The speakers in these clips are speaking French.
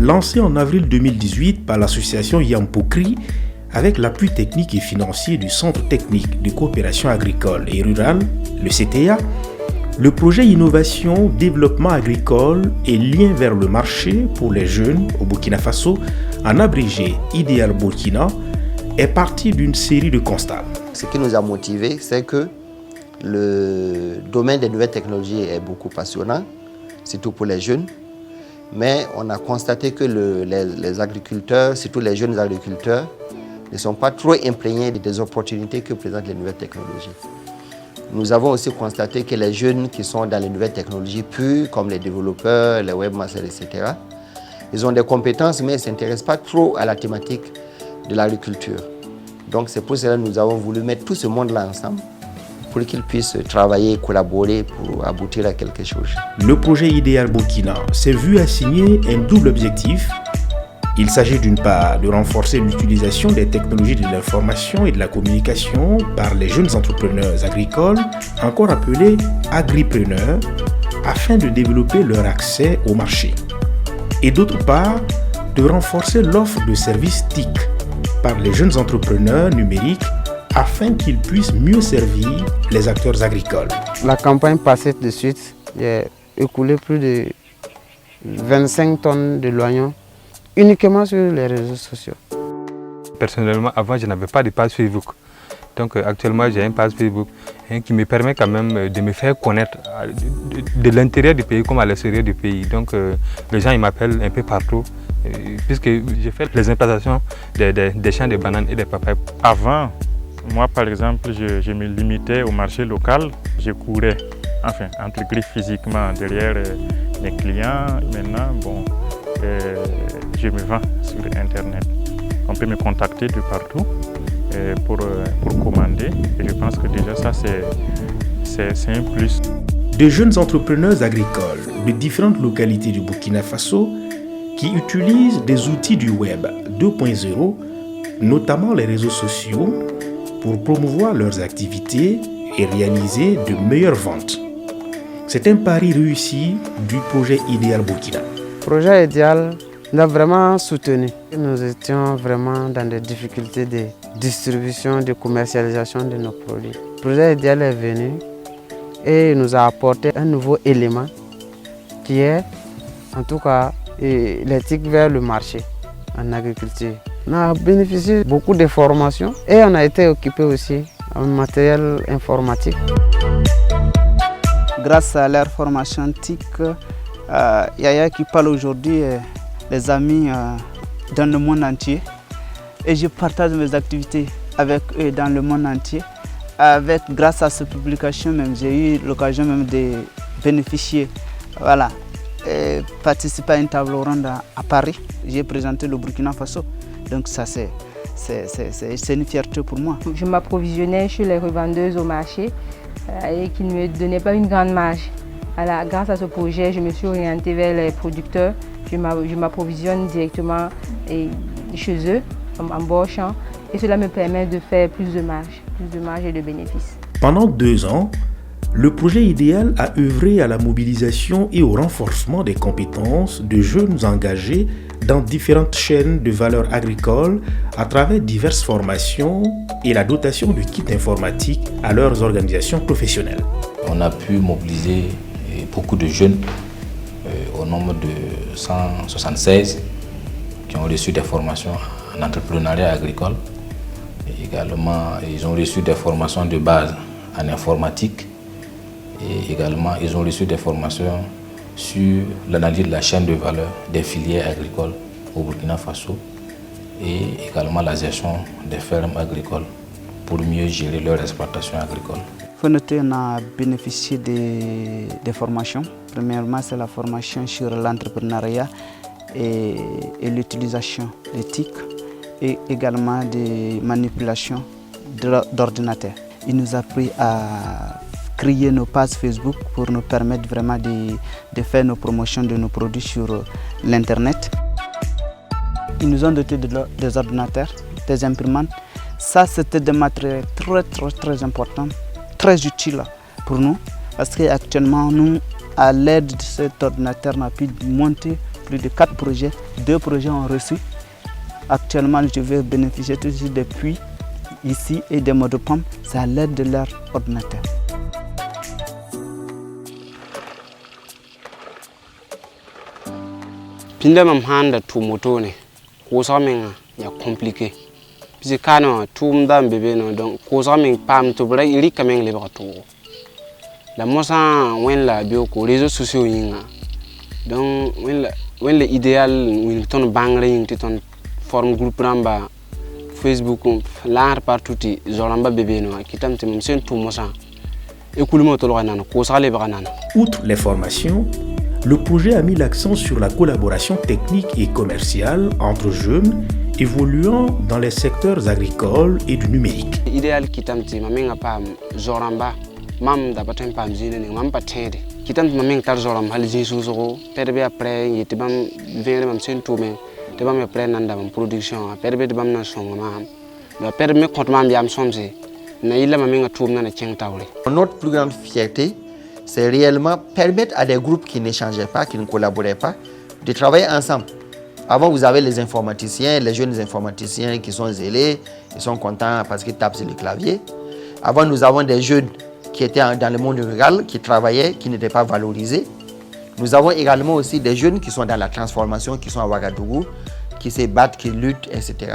lancé en avril 2018 par l'association Yampokri avec l'appui technique et financier du Centre technique de coopération agricole et rurale, le CTA, le projet Innovation, Développement agricole et lien vers le marché pour les jeunes au Burkina Faso, en abrégé Ideal Burkina, est parti d'une série de constats. Ce qui nous a motivés, c'est que le domaine des nouvelles technologies est beaucoup passionnant, surtout pour les jeunes. Mais on a constaté que les agriculteurs, surtout les jeunes agriculteurs, ne sont pas trop imprégnés des opportunités que présentent les nouvelles technologies. Nous avons aussi constaté que les jeunes qui sont dans les nouvelles technologies pures, comme les développeurs, les webmasters, etc., ils ont des compétences, mais ils ne s'intéressent pas trop à la thématique de l'agriculture. Donc c'est pour cela que nous avons voulu mettre tout ce monde-là ensemble pour qu'ils puissent travailler et collaborer pour aboutir à quelque chose. Le projet Ideal Burkina s'est vu assigner un double objectif. Il s'agit d'une part de renforcer l'utilisation des technologies de l'information et de la communication par les jeunes entrepreneurs agricoles, encore appelés agripreneurs, afin de développer leur accès au marché. Et d'autre part, de renforcer l'offre de services TIC par les jeunes entrepreneurs numériques afin qu'ils puissent mieux servir les acteurs agricoles. La campagne passée de suite, j'ai écoulé plus de 25 tonnes de l'oignon uniquement sur les réseaux sociaux. Personnellement, avant, je n'avais pas de page Facebook. Donc actuellement, j'ai une page Facebook qui me permet quand même de me faire connaître de l'intérieur du pays comme à l'extérieur du pays. Donc les gens ils m'appellent un peu partout puisque j'ai fait les implantations des champs de bananes et des papayes. Avant, moi par exemple, je me limitais au marché local. Je courais, enfin, entre griffes physiquement derrière mes clients. Maintenant, bon, je me vends sur Internet. On peut me contacter de partout pour commander. Et je pense que déjà ça, c'est un plus. De jeunes entrepreneurs agricoles de différentes localités du Burkina Faso qui utilisent des outils du Web 2.0, notamment les réseaux sociaux, pour promouvoir leurs activités et réaliser de meilleures ventes. C'est un pari réussi du projet Ideal Burkina. Le projet Ideal nous a vraiment soutenu. Nous étions vraiment dans des difficultés de distribution, de commercialisation de nos produits. Le projet Ideal est venu et nous a apporté un nouveau élément qui est, en tout cas, l'éthique vers le marché en agriculture. On a bénéficié beaucoup de formations et on a été équipé aussi en matériel informatique. Grâce à leur formation TIC, Yaya qui parle aujourd'hui les amis dans le monde entier et je partage mes activités avec eux dans le monde entier. Grâce à cette publication, j'ai eu l'occasion même de bénéficier, voilà, et participer à une table ronde à Paris. J'ai présenté le Burkina Faso, donc ça c'est une fierté pour moi. Je m'approvisionnais chez les revendeuses au marché et qui ne me donnaient pas une grande marge. Alors, grâce à ce projet, je me suis orientée vers les producteurs. Je m'approvisionne directement chez eux, en embauchant, et cela me permet de faire plus de marge et de bénéfices. Pendant 2 ans, le projet Idéal a œuvré à la mobilisation et au renforcement des compétences de jeunes engagés dans différentes chaînes de valeur agricole à travers diverses formations et la dotation de kits informatiques à leurs organisations professionnelles. On a pu mobiliser beaucoup de jeunes, au nombre de 176, qui ont reçu des formations en entrepreneuriat agricole. Et également, ils ont reçu des formations de base en informatique. Et également, ils ont reçu des formations sur l'analyse de la chaîne de valeur des filières agricoles au Burkina Faso et également la gestion des fermes agricoles pour mieux gérer leur exploitation agricole. On a bénéficié des formations. Premièrement, c'est la formation sur l'entrepreneuriat et l'utilisation des TIC et également des manipulations d'ordinateurs. Il nous a appris à créer nos pages Facebook pour nous permettre vraiment de faire nos promotions de nos produits sur l'Internet. Ils nous ont doté des ordinateurs, des imprimantes. Ça, c'était des matériels très importants, très utiles pour nous. Parce qu'actuellement, nous, à l'aide de cet ordinateur, on a pu monter plus de 4 projets. 2 projets ont reçu. Actuellement, je vais bénéficier tout de suite des puits ici et des mots de pompe. C'est à l'aide de leur ordinateur. Pinda mam handa tu moto ne ko sa men ya compliqué puis kana tu mda bébé non donc ko sa men pam to bra iri kamen le ba to la mosa wen la bio ko réseaux sociaux yinga donc wen le idéal win ton bangre yin ti ton forme groupe ramba Facebook l'art partout ti zoramba bébé non kitam ti mem sen tu mosa e kulimo to lo nana ko sa le ba nana. Outre les formations, le projet a mis l'accent sur la collaboration technique et commerciale entre jeunes évoluant dans les secteurs agricoles et du numérique. Idéal kitamti mamenga pam zoramba mam da patem pam zine ne mam patede kitamti mameng tar zoram hal jesu zo perbe après yete bam vere mam sen toumen te bam après nanda bam production perbe de bam na son mam la perbe compte mam yam somse na ila mamenga toum na ceng tawle. Notre plus grande fierté, c'est réellement permettre à des groupes qui n'échangeaient pas, qui ne collaboraient pas, de travailler ensemble. Avant, vous avez les informaticiens, les jeunes informaticiens qui sont zélés, ils sont contents parce qu'ils tapent sur le clavier. Avant, nous avons des jeunes qui étaient dans le monde rural, qui travaillaient, qui n'étaient pas valorisés. Nous avons également aussi des jeunes qui sont dans la transformation, qui sont à Ouagadougou, qui se battent, qui luttent, etc.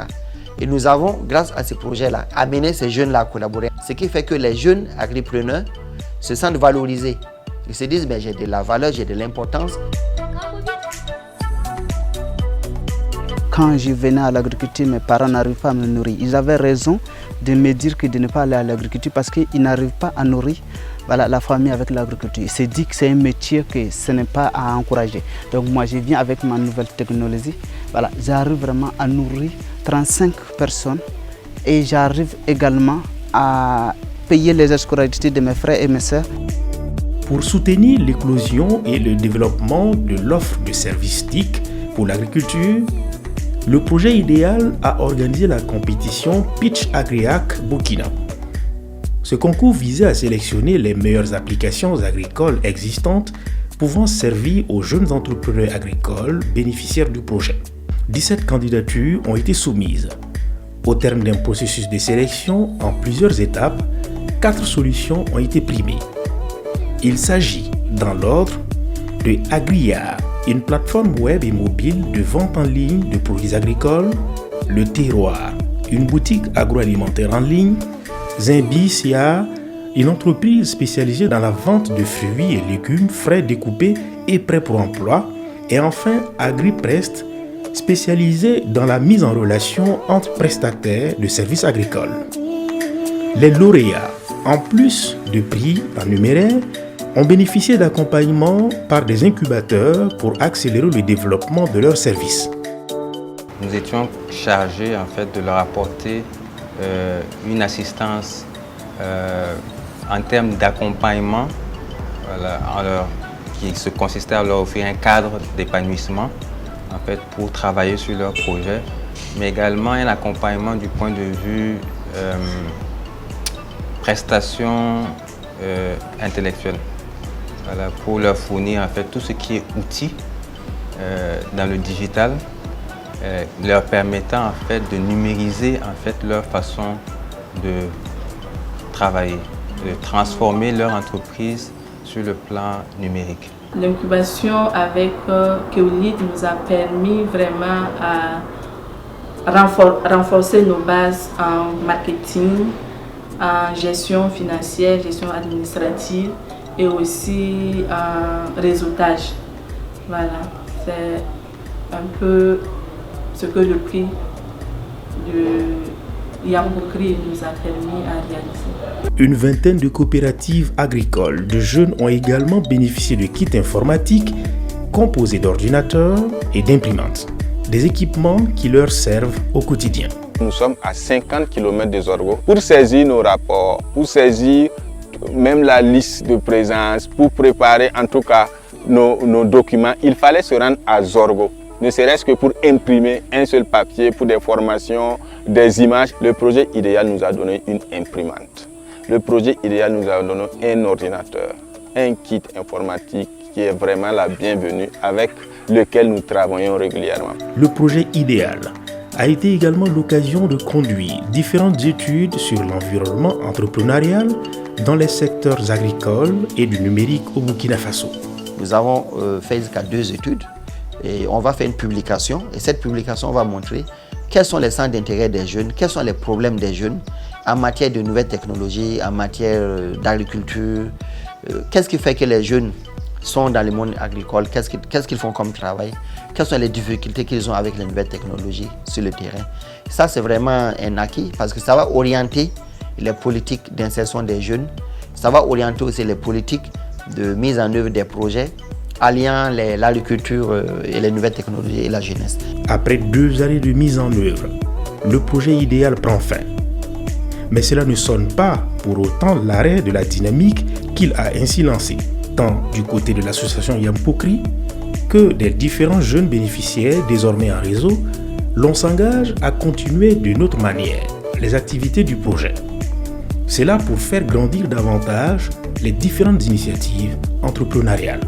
Et nous avons, grâce à ces projets-là, amené ces jeunes-là à collaborer. Ce qui fait que les jeunes agripreneurs se sentent valorisés. Ils se disent, mais j'ai de la valeur, j'ai de l'importance. Quand je venais à l'agriculture, mes parents n'arrivaient pas à me nourrir. Ils avaient raison de me dire que de ne pas aller à l'agriculture parce qu'ils n'arrivent pas à nourrir la famille avec l'agriculture. Ils se disent que c'est un métier que ce n'est pas à encourager. Donc moi, je viens avec ma nouvelle technologie. J'arrive vraiment à nourrir 35 personnes et j'arrive également à payer les scolarités de mes frères et mes sœurs. Pour soutenir l'éclosion et le développement de l'offre de services TIC pour l'agriculture, le projet idéal a organisé la compétition Pitch Agriac Burkina. Ce concours visait à sélectionner les meilleures applications agricoles existantes pouvant servir aux jeunes entrepreneurs agricoles bénéficiaires du projet. 17 candidatures ont été soumises. Au terme d'un processus de sélection en plusieurs étapes, 4 solutions ont été primées. Il s'agit, dans l'ordre, de Agria, une plateforme web et mobile de vente en ligne de produits agricoles, Le Terroir, une boutique agroalimentaire en ligne, Zimbicia, une entreprise spécialisée dans la vente de fruits et légumes frais découpés et prêts pour emploi, et enfin AgriPrest, spécialisé dans la mise en relation entre prestataires de services agricoles. Les lauréats, en plus de prix en numéraire, ont bénéficié d'accompagnement par des incubateurs pour accélérer le développement de leurs services. Nous étions chargés en fait de leur apporter une assistance en termes d'accompagnement, qui se consistait à leur offrir un cadre d'épanouissement en fait, pour travailler sur leur projet, mais également un accompagnement du point de vue prestation intellectuelle, pour leur fournir en fait tout ce qui est outils dans le digital, leur permettant en fait de numériser en fait leur façon de travailler, de transformer leur entreprise sur le plan numérique. L'incubation avec Keolit nous a permis vraiment à renforcer nos bases en marketing, en gestion financière, gestion administrative et aussi en réseautage. Voilà, c'est un peu ce que le prix de Yamboukri nous a permis à réaliser. Une vingtaine de coopératives agricoles de jeunes ont également bénéficié de kits informatiques composés d'ordinateurs et d'imprimantes, des équipements qui leur servent au quotidien. Nous sommes à 50 km de Zorgo. Pour saisir nos rapports, pour saisir même la liste de présence, pour préparer en tout cas nos documents, il fallait se rendre à Zorgo. Ne serait-ce que pour imprimer un seul papier, pour des formations, des images. Le projet idéal nous a donné une imprimante. Le projet idéal nous a donné un ordinateur, un kit informatique qui est vraiment la bienvenue avec lequel nous travaillons régulièrement. Le projet idéal a été également l'occasion de conduire différentes études sur l'environnement entrepreneurial dans les secteurs agricoles et du numérique au Burkina Faso. Nous avons fait jusqu'à 2 études et on va faire une publication. Et cette publication va montrer quels sont les centres d'intérêt des jeunes, quels sont les problèmes des jeunes en matière de nouvelles technologies, en matière d'agriculture. Qu'est-ce qui fait que les jeunes sont dans le monde agricole, qu'est-ce qu'ils font comme travail, quelles sont les difficultés qu'ils ont avec les nouvelles technologies sur le terrain. Ça, c'est vraiment un acquis parce que ça va orienter les politiques d'insertion des jeunes, ça va orienter aussi les politiques de mise en œuvre des projets alliant l'agriculture et les nouvelles technologies et la jeunesse. Après 2 années de mise en œuvre, le projet idéal prend fin. Mais cela ne sonne pas pour autant l'arrêt de la dynamique qu'il a ainsi lancée, tant du côté de l'association Yampokri que des différents jeunes bénéficiaires désormais en réseau. L'on s'engage à continuer d'une autre manière les activités du projet. C'est là pour faire grandir davantage les différentes initiatives entrepreneuriales.